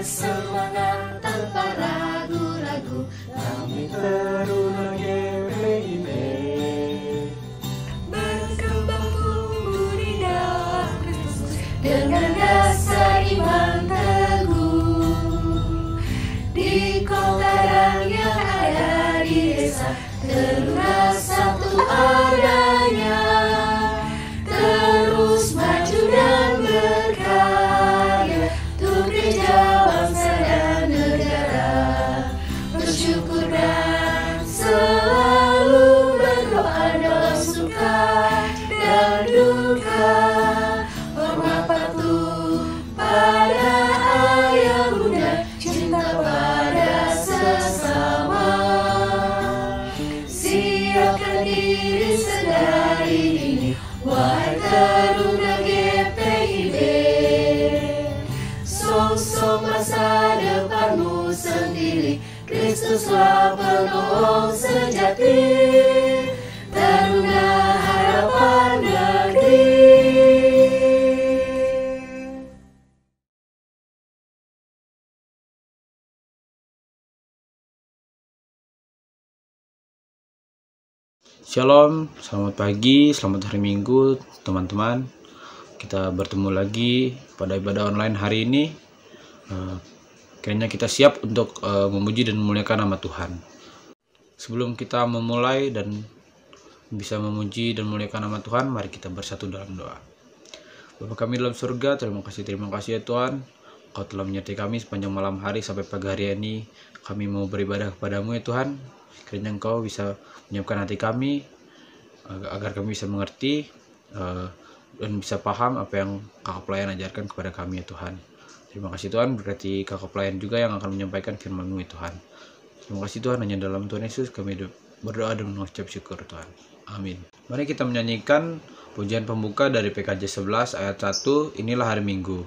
semangat tanpa ragu-ragu. Kami Taruna GPIB Berkembang tumbuh di dalam Kristus dengan dasar iman teguh. Di kota dan yang ada di desa, Taruna satu adanya, terus maju dan berkarya untuk gereja, bangsa dan negara. Bersyukur dan selalu berdoa dalam suka dan duka. Hormat patuh pada ayah bunda, cinta pada sesama. Siapkan diri sedari dini, wahai Taruna GPIB. Sosok masa depanmu sendiri, Kristuslah penolong sejati. Taruna harapan negeri. Shalom, selamat pagi, selamat hari Minggu teman-teman. Kita bertemu lagi pada ibadah online hari ini. Kiranya kita siap untuk memuji dan memuliakan nama Tuhan. Sebelum kita memulai dan bisa memuji dan memuliakan nama Tuhan, mari kita bersatu dalam doa. Bapa kami dalam surga, terima kasih ya Tuhan. Kau telah menyertai kami sepanjang malam hari sampai pagi hari ini. Kami mau beribadah kepadamu ya Tuhan. Kiranya Engkau bisa menyiapkan hati kami agar kami bisa mengerti dan bisa paham apa yang kakak pelayan ajarkan kepada kami ya Tuhan. Terima kasih Tuhan, berarti kakak pelayan juga yang akan menyampaikan firman-Mu ya Tuhan. Terima kasih Tuhan, hanya dalam Tuhan Yesus kami berdoa dan mengucap syukur Tuhan. Amin. Mari kita menyanyikan pujian pembuka dari PKJ 11 ayat 1, inilah hari Minggu.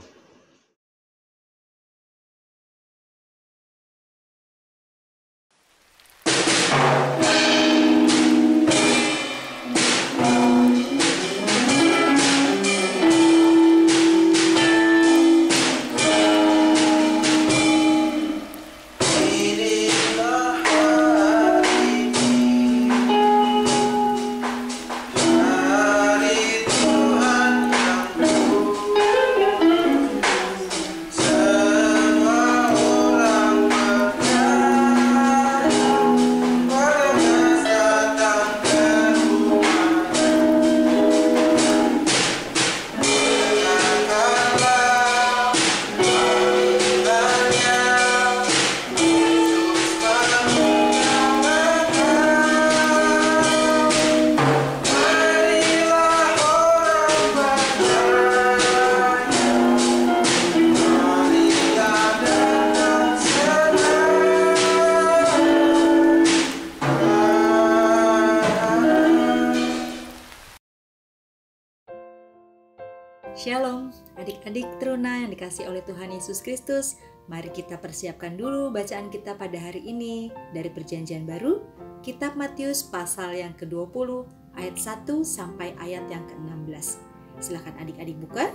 Shalom, adik-adik Taruna yang dikasihi oleh Tuhan Yesus Kristus. Mari kita persiapkan dulu bacaan kita pada hari ini dari Perjanjian Baru, Kitab Matius pasal yang ke-20, ayat 1 sampai ayat yang ke-16. Silakan adik-adik buka.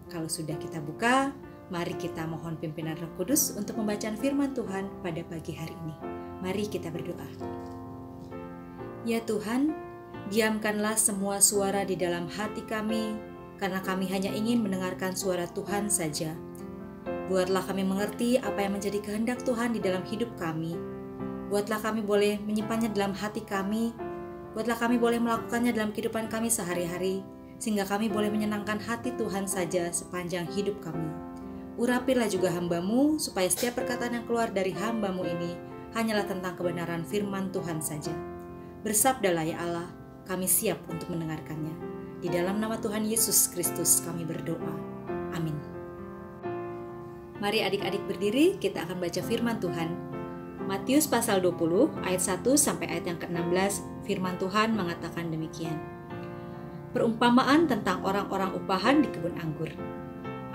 Kalau sudah kita buka, mari kita mohon pimpinan Roh Kudus untuk membacaan firman Tuhan pada pagi hari ini. Mari kita berdoa. Ya Tuhan, diamkanlah semua suara di dalam hati kami, karena kami hanya ingin mendengarkan suara Tuhan saja. Buatlah kami mengerti apa yang menjadi kehendak Tuhan di dalam hidup kami. Buatlah kami boleh menyimpannya dalam hati kami. Buatlah kami boleh melakukannya dalam kehidupan kami sehari-hari, sehingga kami boleh menyenangkan hati Tuhan saja sepanjang hidup kami. Urapilah juga hamba-Mu, supaya setiap perkataan yang keluar dari hamba-Mu ini hanyalah tentang kebenaran firman Tuhan saja. Bersabdalah ya Allah, kami siap untuk mendengarkannya. Di dalam nama Tuhan Yesus Kristus kami berdoa. Amin. Mari adik-adik berdiri, kita akan baca firman Tuhan. Matius pasal 20 ayat 1 sampai ayat yang ke-16, firman Tuhan mengatakan demikian. Perumpamaan tentang orang-orang upahan di kebun anggur.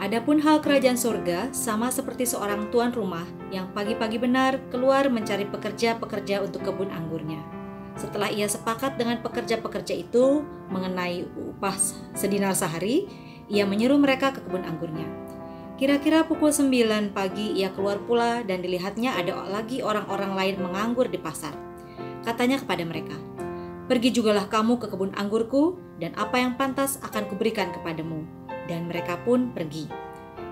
Adapun hal kerajaan surga sama seperti seorang tuan rumah yang pagi-pagi benar keluar mencari pekerja-pekerja untuk kebun anggurnya. Setelah ia sepakat dengan pekerja-pekerja itu mengenai upah sedinar sehari, ia menyuruh mereka ke kebun anggurnya. Kira-kira pukul 9 pagi ia keluar pula dan dilihatnya ada lagi orang-orang lain menganggur di pasar. Katanya kepada mereka, "Pergi jugalah kamu ke kebun anggurku, dan apa yang pantas akan kuberikan kepadamu." Dan mereka pun pergi.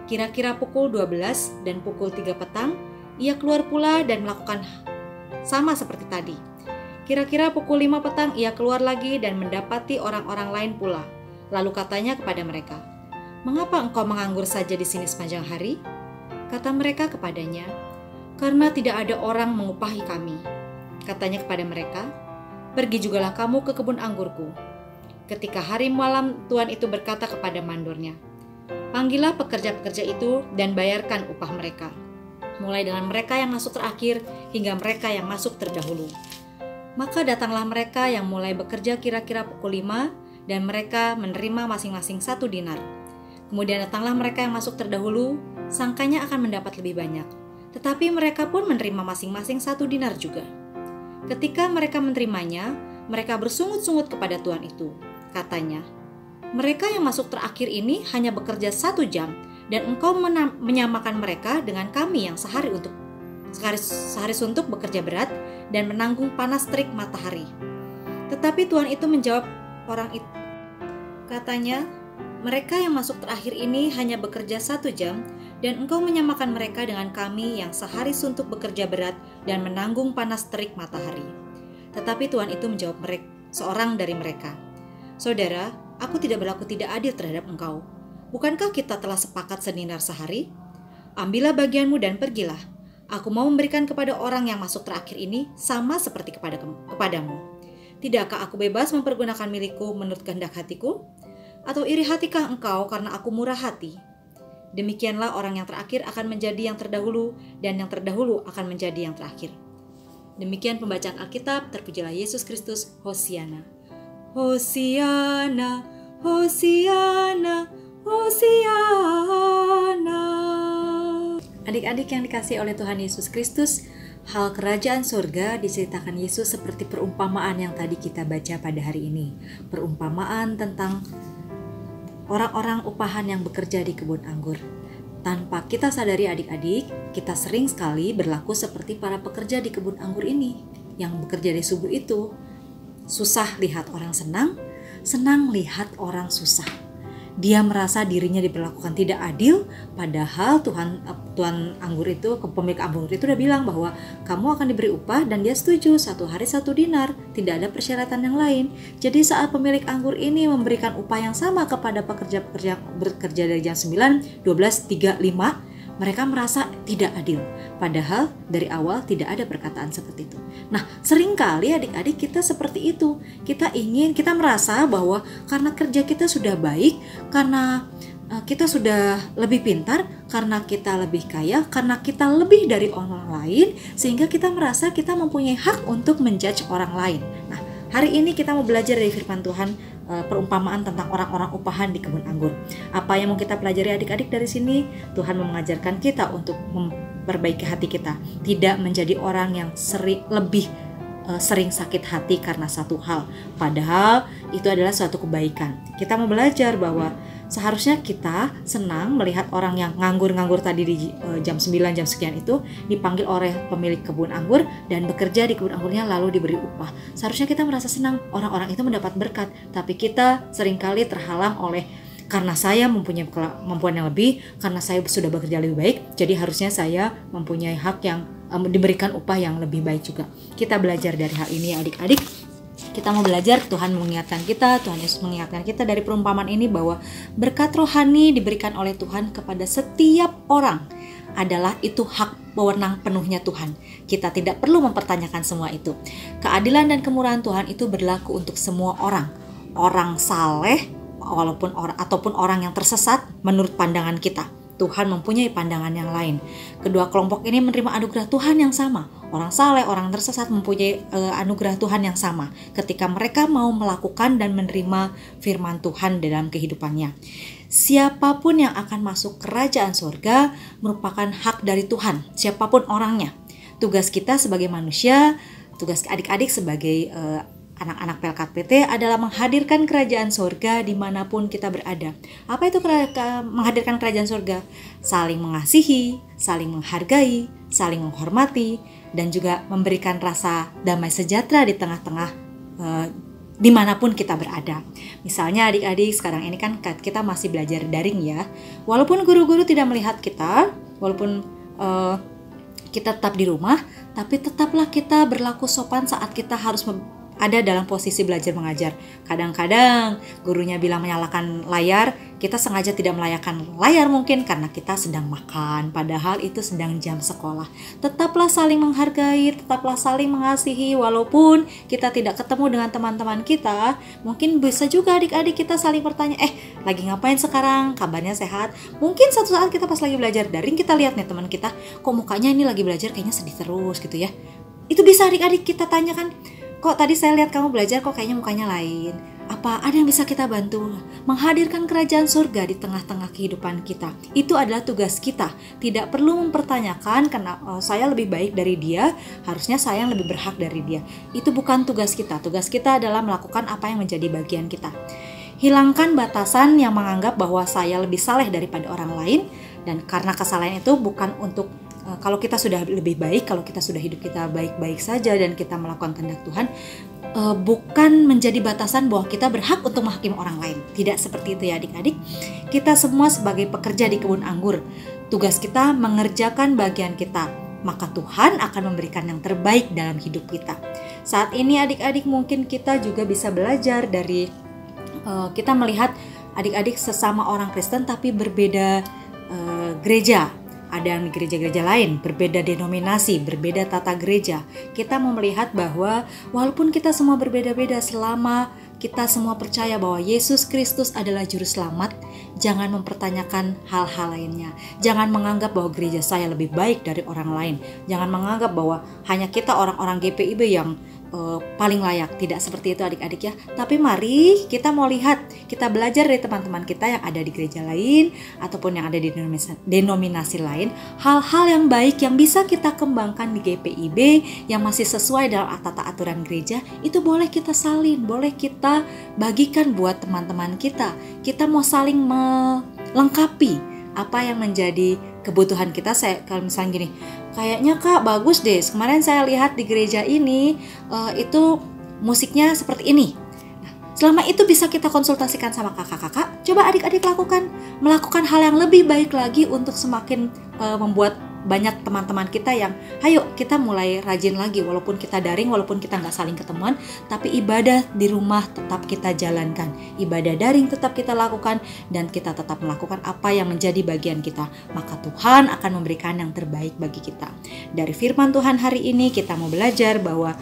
Kira-kira pukul 12 dan pukul 3 petang, ia keluar pula dan melakukan sama seperti tadi. Kira-kira pukul 5 petang ia keluar lagi dan mendapati orang-orang lain pula. Lalu katanya kepada mereka, "Mengapa engkau menganggur saja di sini sepanjang hari?" Kata mereka kepadanya, "Karena tidak ada orang mengupahi kami." Katanya kepada mereka, "Pergi jugalah kamu ke kebun anggurku." Ketika hari malam, tuan itu berkata kepada mandornya, "Panggillah pekerja-pekerja itu dan bayarkan upah mereka, mulai dengan mereka yang masuk terakhir hingga mereka yang masuk terdahulu." Maka datanglah mereka yang mulai bekerja kira-kira pukul 5, dan mereka menerima masing-masing 1 dinar. Kemudian datanglah mereka yang masuk terdahulu, sangkanya akan mendapat lebih banyak. Tetapi mereka pun menerima masing-masing 1 dinar juga. Ketika mereka menerimanya, mereka bersungut-sungut kepada tuan itu. Katanya, "Mereka yang masuk terakhir ini hanya bekerja 1 jam, dan engkau menyamakan mereka dengan kami yang sehari suntuk bekerja berat dan menanggung panas terik matahari." Tetapi tuan itu menjawab orang itu. Katanya, "Mereka yang masuk terakhir ini hanya bekerja 1 jam, dan engkau menyamakan mereka dengan kami yang sehari suntuk bekerja berat dan menanggung panas terik matahari." Tetapi tuan itu menjawab seorang dari mereka, "Saudara, aku tidak berlaku tidak adil terhadap engkau. Bukankah kita telah sepakat sedinar sehari? Ambillah bagianmu dan pergilah. Aku mau memberikan kepada orang yang masuk terakhir ini sama seperti kepadamu. Tidakkah aku bebas mempergunakan milikku menurut kehendak hatiku? Atau iri hatikah engkau karena aku murah hati? Demikianlah orang yang terakhir akan menjadi yang terdahulu, dan yang terdahulu akan menjadi yang terakhir." Demikian pembacaan Alkitab. Terpujilah Yesus Kristus. Hosiana. Hosiana, Hosiana, Hosiana. Adik-adik yang dikasihi oleh Tuhan Yesus Kristus, hal kerajaan surga diceritakan Yesus seperti perumpamaan yang tadi kita baca pada hari ini. Perumpamaan tentang orang-orang upahan yang bekerja di kebun anggur. Tanpa kita sadari adik-adik, kita sering sekali berlaku seperti para pekerja di kebun anggur ini. Yang bekerja di subuh itu, susah lihat orang senang, senang lihat orang susah. Dia merasa dirinya diperlakukan tidak adil, padahal tuan anggur itu, pemilik anggur itu udah bilang bahwa kamu akan diberi upah, dan dia setuju 1 hari 1 dinar, tidak ada persyaratan yang lain. Jadi saat pemilik anggur ini memberikan upah yang sama kepada pekerja-pekerja bekerja dari jam 9, 12, 3, 5, mereka merasa tidak adil. Padahal dari awal tidak ada perkataan seperti itu. Nah, seringkali adik-adik kita seperti itu. Kita merasa bahwa karena kerja kita sudah baik, karena kita sudah lebih pintar, karena kita lebih kaya, karena kita lebih dari orang lain, sehingga kita merasa kita mempunyai hak untuk menjudge orang lain. Nah, hari ini kita mau belajar dari firman Tuhan, perumpamaan tentang orang-orang upahan di kebun anggur. Apa yang mau kita pelajari adik-adik dari sini? Tuhan mengajarkan kita untuk memperbaiki hati kita, tidak menjadi orang yang lebih sering sakit hati karena satu hal, padahal itu adalah suatu kebaikan. Kita mau belajar bahwa seharusnya kita senang melihat orang yang nganggur-nganggur tadi di jam 9, jam sekian itu dipanggil oleh pemilik kebun anggur dan bekerja di kebun anggurnya lalu diberi upah. Seharusnya kita merasa senang orang-orang itu mendapat berkat, tapi kita seringkali terhalang oleh karena saya mempunyai kemampuan yang lebih, karena saya sudah bekerja lebih baik, jadi harusnya saya mempunyai hak yang diberikan upah yang lebih baik juga. Kita belajar dari hal ini adik-adik. Kita mau belajar, Tuhan mengingatkan kita, Tuhan Yesus mengingatkan kita dari perumpamaan ini bahwa berkat rohani diberikan oleh Tuhan kepada setiap orang adalah itu hak wewenang penuhnya Tuhan. Kita tidak perlu mempertanyakan semua itu. Keadilan dan kemurahan Tuhan itu berlaku untuk semua orang. Orang saleh ataupun orang yang tersesat menurut pandangan kita. Tuhan mempunyai pandangan yang lain. Kedua kelompok ini menerima anugerah Tuhan yang sama. Orang saleh, orang tersesat mempunyai anugerah Tuhan yang sama ketika mereka mau melakukan dan menerima firman Tuhan dalam kehidupannya. Siapapun yang akan masuk kerajaan surga merupakan hak dari Tuhan, siapapun orangnya. Tugas kita sebagai manusia, tugas adik-adik sebagai anak-anak Pelkat PT adalah menghadirkan kerajaan surga dimanapun kita berada. Apa itu menghadirkan kerajaan surga? Saling mengasihi, saling menghargai, saling menghormati, dan juga memberikan rasa damai sejahtera di tengah-tengah dimanapun kita berada. Misalnya adik-adik, sekarang ini kan kita masih belajar daring ya. Walaupun guru-guru tidak melihat kita, walaupun kita tetap di rumah, tapi tetaplah kita berlaku sopan saat kita harus ada dalam posisi belajar mengajar. Kadang-kadang gurunya bilang menyalakan layar, kita sengaja tidak melayarkan layar mungkin karena kita sedang makan, padahal itu sedang jam sekolah. Tetaplah saling menghargai, tetaplah saling mengasihi, walaupun kita tidak ketemu dengan teman-teman kita. Mungkin bisa juga adik-adik kita saling bertanya, lagi ngapain sekarang? Kabarnya sehat? Mungkin suatu saat kita pas lagi belajar daring, kita lihat nih teman kita, kok mukanya ini lagi belajar kayaknya sedih terus gitu ya. Itu bisa adik-adik kita tanyakan, kok tadi saya lihat kamu belajar kok kayaknya mukanya lain. Apa ada yang bisa kita bantu? Menghadirkan kerajaan surga di tengah-tengah kehidupan kita. Itu adalah tugas kita. Tidak perlu mempertanyakan karena saya lebih baik dari dia, harusnya saya yang lebih berhak dari dia. Itu bukan tugas kita. Tugas kita adalah melakukan apa yang menjadi bagian kita. Hilangkan batasan yang menganggap bahwa saya lebih saleh daripada orang lain, dan karena kesalahan itu bukan untuk kalau kita sudah lebih baik, kalau kita sudah hidup kita baik-baik saja dan kita melakukan kehendak Tuhan, bukan menjadi batasan bahwa kita berhak untuk menghakimi orang lain. Tidak seperti itu ya adik-adik. Kita semua sebagai pekerja di kebun anggur, tugas kita mengerjakan bagian kita, maka Tuhan akan memberikan yang terbaik dalam hidup kita. Saat ini adik-adik mungkin kita juga bisa belajar dari kita melihat adik-adik sesama orang Kristen tapi berbeda gereja. Ada yang di gereja-gereja lain, berbeda denominasi, berbeda tata gereja. Kita mau melihat bahwa walaupun kita semua berbeda-beda, selama kita semua percaya bahwa Yesus Kristus adalah juru selamat, jangan mempertanyakan hal-hal lainnya. Jangan menganggap bahwa gereja saya lebih baik dari orang lain. Jangan menganggap bahwa hanya kita orang-orang GPIB yang paling layak. Tidak seperti itu adik-adik ya. Tapi mari kita mau lihat, kita belajar dari teman-teman kita yang ada di gereja lain ataupun yang ada di denominasi lain, hal-hal yang baik yang bisa kita kembangkan di GPIB yang masih sesuai dalam tata aturan gereja, itu boleh kita salin, boleh kita bagikan buat teman-teman kita. Kita mau saling melengkapi apa yang menjadi kebutuhan kita. Kalau misalnya gini, kayaknya Kak bagus deh, kemarin saya lihat di gereja ini itu musiknya seperti ini. Nah, selama itu bisa kita konsultasikan sama kakak-kakak, coba adik-adik melakukan hal yang lebih baik lagi untuk semakin membuat banyak teman-teman kita yang ayo kita mulai rajin lagi, walaupun kita daring, walaupun kita nggak saling ketemuan, tapi ibadah di rumah tetap kita jalankan, ibadah daring tetap kita lakukan, dan kita tetap melakukan apa yang menjadi bagian kita, maka Tuhan akan memberikan yang terbaik bagi kita. Dari firman Tuhan hari ini kita mau belajar bahwa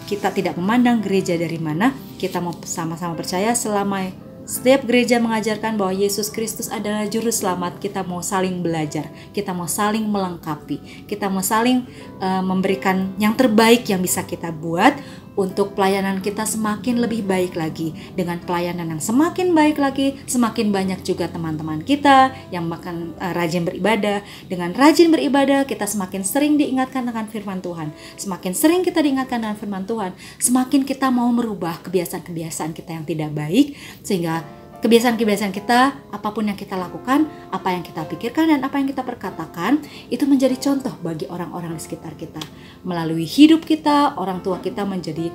kita tidak memandang gereja dari mana, kita mau sama-sama percaya selama setiap gereja mengajarkan bahwa Yesus Kristus adalah juru selamat. Kita mau saling belajar, kita mau saling melengkapi, kita mau saling memberikan yang terbaik yang bisa kita buat untuk pelayanan kita semakin lebih baik lagi. Dengan pelayanan yang semakin baik lagi, semakin banyak juga teman-teman kita yang makan rajin beribadah. Dengan rajin beribadah, kita semakin sering diingatkan dengan firman Tuhan. Semakin sering kita diingatkan dengan firman Tuhan, semakin kita mau merubah kebiasaan-kebiasaan kita yang tidak baik, sehingga kebiasaan-kebiasaan kita, apapun yang kita lakukan, apa yang kita pikirkan, dan apa yang kita perkatakan, itu menjadi contoh bagi orang-orang di sekitar kita. Melalui hidup kita, orang tua kita menjadi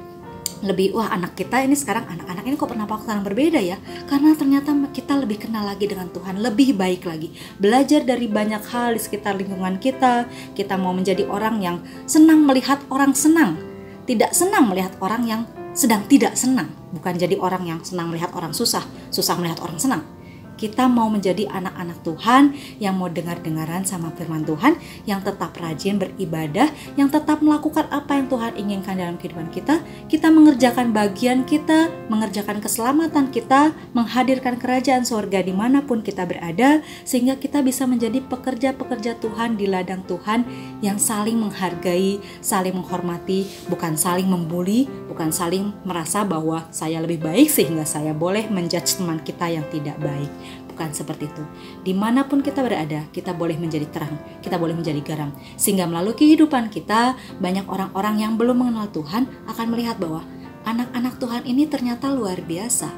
lebih, wah anak kita ini sekarang, anak-anak ini kok penampakan berbeda ya, karena ternyata kita lebih kenal lagi dengan Tuhan, lebih baik lagi, belajar dari banyak hal di sekitar lingkungan kita. Kita mau menjadi orang yang senang melihat orang senang, tidak senang melihat orang yang sedang tidak senang. Bukan jadi orang yang senang melihat orang susah, susah melihat orang senang. Kita mau menjadi anak-anak Tuhan yang mau dengar-dengaran sama firman Tuhan, yang tetap rajin beribadah, yang tetap melakukan apa yang Tuhan inginkan dalam kehidupan kita. Kita mengerjakan bagian kita, mengerjakan keselamatan kita, menghadirkan kerajaan surga dimanapun kita berada, sehingga kita bisa menjadi pekerja-pekerja Tuhan di ladang Tuhan yang saling menghargai, saling menghormati, bukan saling membuli, bukan saling merasa bahwa saya lebih baik sehingga saya boleh menjudge teman kita yang tidak baik. Bukan seperti itu. Dimanapun kita berada, kita boleh menjadi terang, kita boleh menjadi garam, sehingga melalui kehidupan kita, banyak orang-orang yang belum mengenal Tuhan akan melihat bahwa anak-anak Tuhan ini ternyata luar biasa.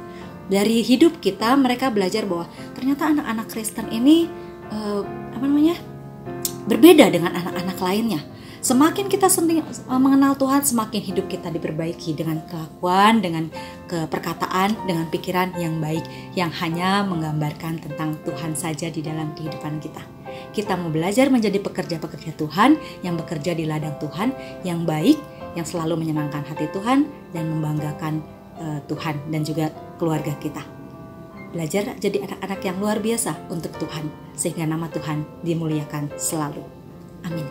Dari hidup kita mereka belajar bahwa ternyata anak-anak Kristen ini berbeda dengan anak-anak lainnya. Semakin kita mengenal Tuhan, semakin hidup kita diperbaiki dengan kelakuan, dengan perkataan, dengan pikiran yang baik, yang hanya menggambarkan tentang Tuhan saja di dalam kehidupan kita. Kita mau belajar menjadi pekerja-pekerja Tuhan, yang bekerja di ladang Tuhan, yang baik, yang selalu menyenangkan hati Tuhan, dan membanggakan Tuhan dan juga keluarga kita. Belajar jadi anak-anak yang luar biasa untuk Tuhan, sehingga nama Tuhan dimuliakan selalu. Amin.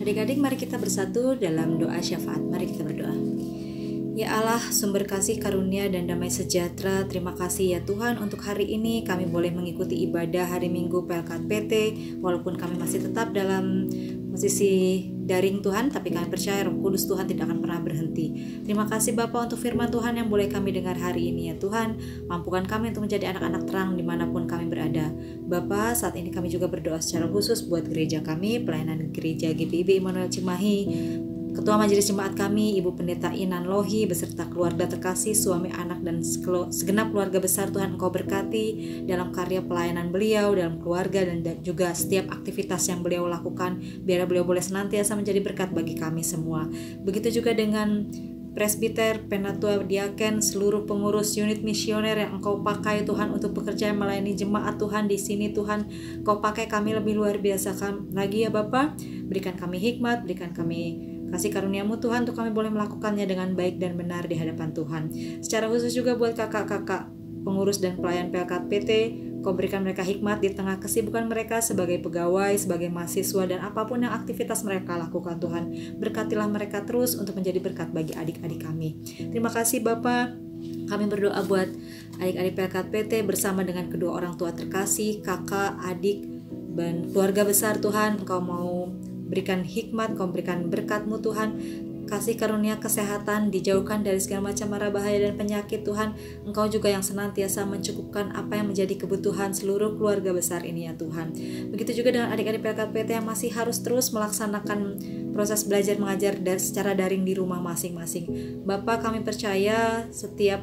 Adik-adik, mari kita bersatu dalam doa syafaat. Mari kita berdoa. Ya Allah, sumber kasih, karunia, dan damai sejahtera, terima kasih ya Tuhan untuk hari ini kami boleh mengikuti ibadah hari Minggu PLKPT, walaupun kami masih tetap dalam posisi daring Tuhan, tapi kami percaya Roh Kudus Tuhan tidak akan pernah berhenti. Terima kasih Bapa untuk firman Tuhan yang boleh kami dengar hari ini ya Tuhan. Mampukan kami untuk menjadi anak-anak terang dimanapun kami berada. Bapa, saat ini kami juga berdoa secara khusus buat gereja kami, pelayanan gereja GPIB Immanuel Cimahi, Ketua Majelis Jemaat kami, Ibu Pendeta Inan Lohi, beserta keluarga terkasih, suami, anak, dan segenap keluarga besar. Tuhan Engkau berkati dalam karya pelayanan beliau, dalam keluarga, dan juga setiap aktivitas yang beliau lakukan. Biar beliau boleh senantiasa menjadi berkat bagi kami semua. Begitu juga dengan presbiter, penatua, diaken, seluruh pengurus unit misioner yang Engkau pakai Tuhan untuk bekerja melayani jemaat Tuhan di sini Tuhan. Engkau pakai kami lebih luar biasa lagi ya Bapa. Berikan kami hikmat, berikan kami kasih karunia-Mu Tuhan untuk kami boleh melakukannya dengan baik dan benar di hadapan Tuhan. Secara khusus juga buat kakak-kakak pengurus dan pelayan PLKPT, Kau berikan mereka hikmat di tengah kesibukan mereka sebagai pegawai, sebagai mahasiswa, dan apapun yang aktivitas mereka lakukan Tuhan. Berkatilah mereka terus untuk menjadi berkat bagi adik-adik kami. Terima kasih Bapa. Kami berdoa buat adik-adik PLKPT bersama dengan kedua orang tua terkasih, kakak, adik, dan keluarga besar Tuhan. Engkau mau berikan hikmat, Kau berikan berkat-Mu Tuhan. Kasih karunia kesehatan, dijauhkan dari segala macam mara bahaya dan penyakit Tuhan. Engkau juga yang senantiasa mencukupkan apa yang menjadi kebutuhan seluruh keluarga besar ini ya Tuhan. Begitu juga dengan adik-adik PLKPT yang masih harus terus melaksanakan proses belajar mengajar secara daring di rumah masing-masing. Bapa, kami percaya setiap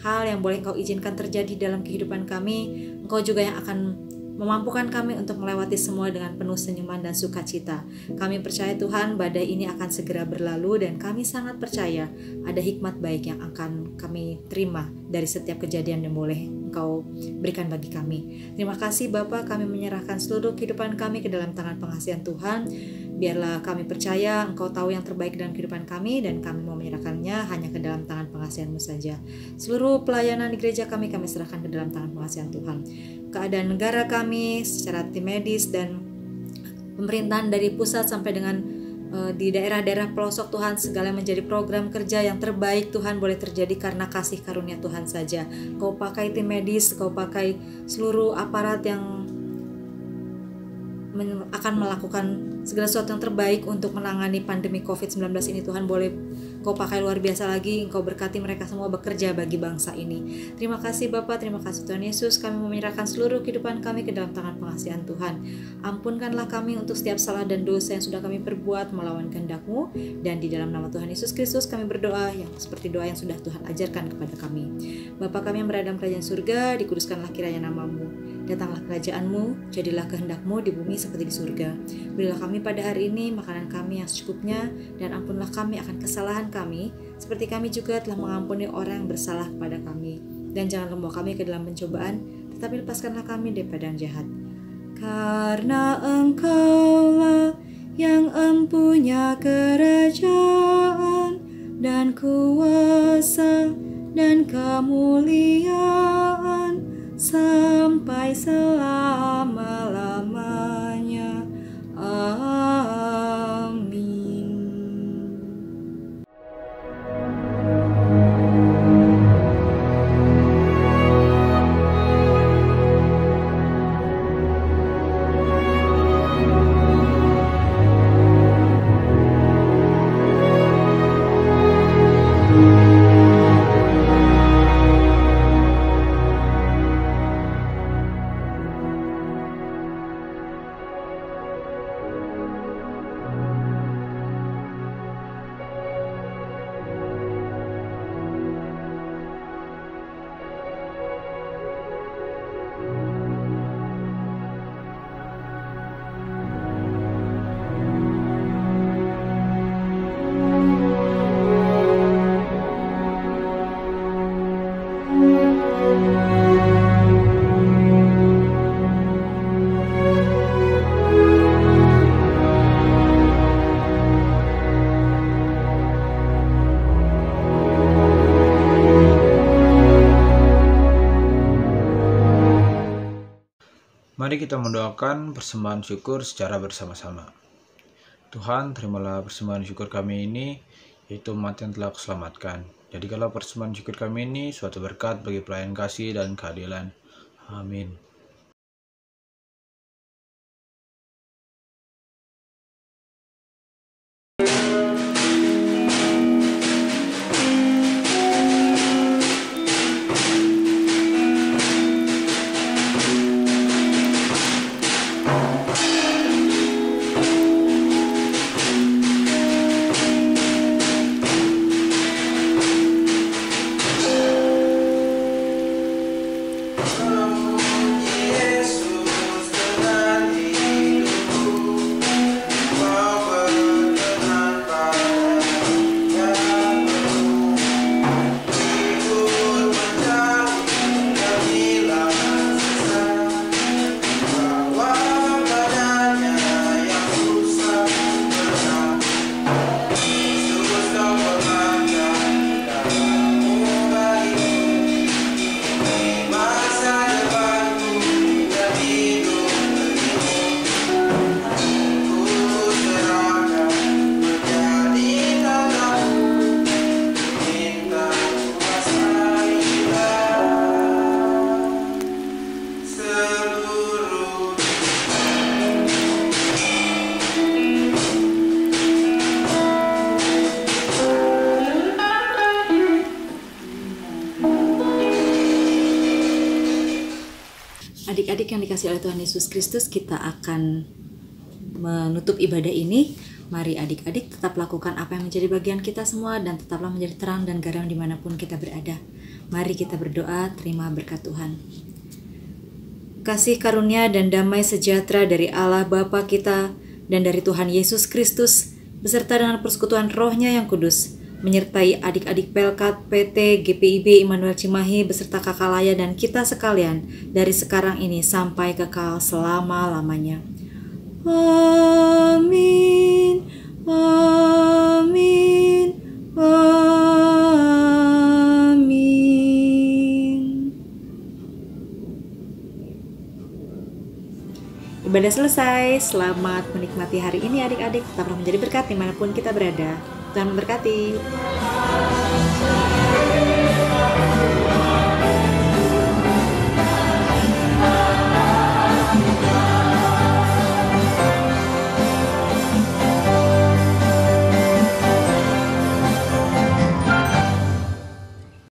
hal yang boleh Engkau izinkan terjadi dalam kehidupan kami, Engkau juga yang akan memampukan kami untuk melewati semua dengan penuh senyuman dan sukacita. Kami percaya Tuhan, badai ini akan segera berlalu, dan kami sangat percaya ada hikmat baik yang akan kami terima dari setiap kejadian yang boleh Engkau berikan bagi kami. Terima kasih Bapa, kami menyerahkan seluruh kehidupan kami ke dalam tangan pengasihan Tuhan. Biarlah kami percaya Engkau tahu yang terbaik dalam kehidupan kami, dan kami mau menyerahkannya hanya ke dalam tangan pengasihan-Mu saja. Seluruh pelayanan di gereja kami serahkan ke dalam tangan pengasihan Tuhan. Keadaan negara kami secara tim medis dan pemerintahan dari pusat sampai dengan di daerah-daerah pelosok Tuhan, segala menjadi program kerja yang terbaik Tuhan boleh terjadi karena kasih karunia Tuhan saja. Kau pakai tim medis, Kau pakai seluruh aparat yang akan melakukan segala sesuatu yang terbaik untuk menangani pandemi COVID-19 ini. Tuhan, boleh Kau pakai luar biasa lagi, Engkau berkati mereka semua bekerja bagi bangsa ini. Terima kasih Bapa, terima kasih Tuhan Yesus. Kami menyerahkan seluruh kehidupan kami ke dalam tangan pengasihan Tuhan. Ampunkanlah kami untuk setiap salah dan dosa yang sudah kami perbuat melawan kehendak-Mu. Dan di dalam nama Tuhan Yesus Kristus kami berdoa yang seperti doa yang sudah Tuhan ajarkan kepada kami. Bapa kami yang berada dalam kerajaan surga, dikuduskanlah kiranya nama-Mu. Datanglah kerajaan-Mu, jadilah kehendak-Mu di bumi seperti di surga. Berilah kami pada hari ini makanan kami yang secukupnya, dan ampunlah kami akan kesalahan kami, seperti kami juga telah mengampuni orang yang bersalah kepada kami. Dan jangan membawa kami ke dalam pencobaan, tetapi lepaskanlah kami daripada yang jahat. Karena Engkaulah yang empunya kerajaan dan kuasa dan kemuliaan sampai selama-lamanya. Amin. Mari kita mendoakan persembahan syukur secara bersama-sama. Tuhan, terimalah persembahan syukur kami ini, yaitu umat yang telah Kuselamatkan. Jadikanlah persembahan syukur kami ini suatu berkat bagi pelayan kasih dan keadilan. Amin. Adik-adik yang dikasihi oleh Tuhan Yesus Kristus, kita akan menutup ibadah ini. Mari adik-adik tetap lakukan apa yang menjadi bagian kita semua dan tetaplah menjadi terang dan garam dimanapun kita berada. Mari kita berdoa, terima berkat Tuhan. Kasih karunia dan damai sejahtera dari Allah Bapa kita dan dari Tuhan Yesus Kristus beserta dengan persekutuan Roh-Nya yang kudus menyertai adik-adik Pelkat PT GPIB Immanuel Cimahi beserta Kakak Laya dan kita sekalian dari sekarang ini sampai kekal selama-lamanya. Amin. Amin. Amin. Ibadah selesai. Selamat menikmati hari ini adik-adik. Tetaplah menjadi berkat dimanapun kita berada. Tuhan memberkati.